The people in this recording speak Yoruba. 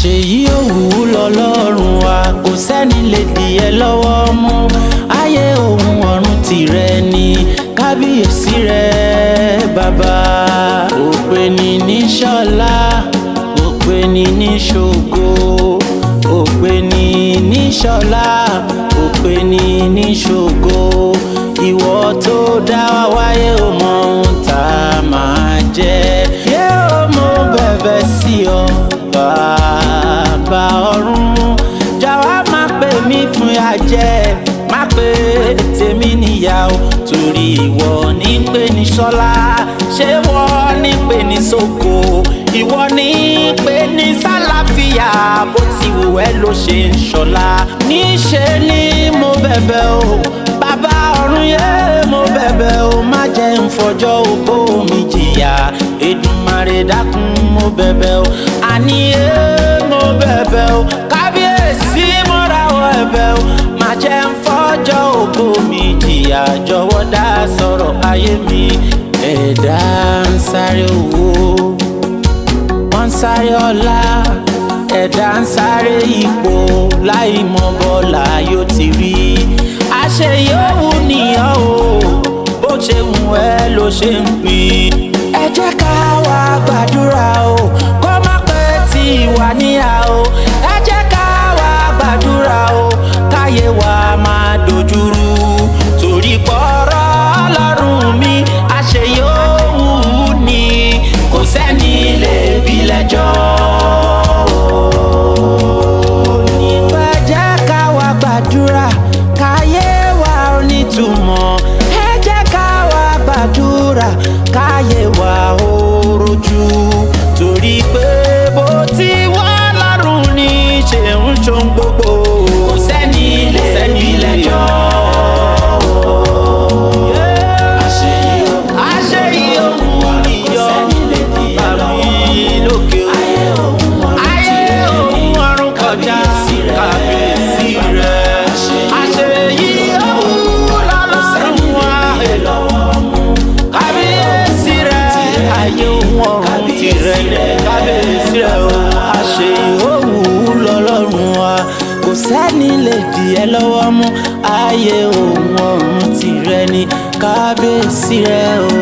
àṣeyí òwú lọ́lọ́run wa kò sẹ́ni lè dì ẹ́ lọ́wọ́ mú ayé òun ọ̀run tìrẹ ni kábíyèsí rẹ bàbá. òpè ní ní ṣọlá òpè ní ní ṣògo òpè ní ní ṣọlá òpè ní ní ṣògo ìwọ tó dá wa wáyé ò mọ ohun tá a máa jẹ yé o mo bẹ̀bẹ̀ sí ọ bàbá ọ̀run jọ̀wọ́ má pè mí fún àjẹ má pè tèmi níyàwó torí ìwọ ní pè ní ṣọlá ṣé wọ́n ní pè ní ṣògo ìwọ ní pè ní sálàfíà bó ti wù ẹ́ ló ṣe ń ṣọlá níṣẹ́ ni mo bẹ̀bẹ̀ o bàbá ọ̀run yé mo bẹ̀bẹ̀ o má jẹ́ ń fọjọ́ ògbó mi jìyà Èdùmàrè dákun mo bẹ̀bẹ̀ o àní yé mo bẹ̀bẹ̀ o kábíyèsí mo rawọ́ ẹ̀bẹ̀ o má jẹ́ ń fọjọ́ ògbó mi jìyà jọ̀wọ́ dá sọ̀rọ̀ ayé mi. ẹ̀dá ń sáré owó wọ́n ń sáré ọlá ẹ̀dá ń sáré ipò láì mọ bọ́lá yóò ti rí àṣeyọ̀wù nìyàn o bó ṣe wù ẹ́ ló ṣe ń pín. ẹ jẹ́ ká wá gbàdúrà o kó má pẹ́ tí wà níyà o ẹ jẹ́ ká wá gbàdúrà o káyé wa máa dojúrú torí pọ̀rọ̀ Ọlọ́run mi àṣeyọ̀wù ni kò sẹ́ni lè bí lẹ́jọ́. nípa jẹ́ ká wá gbàdúrà káyé wa ò ní túmọ̀ ẹ jẹ́ ká wá gbàdúrà káyé wa ò rojú torí pé bó ti wà lọ́rùn ní ṣe ń ṣohun gbogbo kò sẹ́ni lè bí lẹ́jọ́. kábíyèsí rẹ o àṣeyọ̀wù lọ́lọ́run wa kò sẹ́ni lè dì ẹ́ lọ́wọ́ mú ayé òun ọ̀run tìrẹ ni kábíyèsí rẹ o.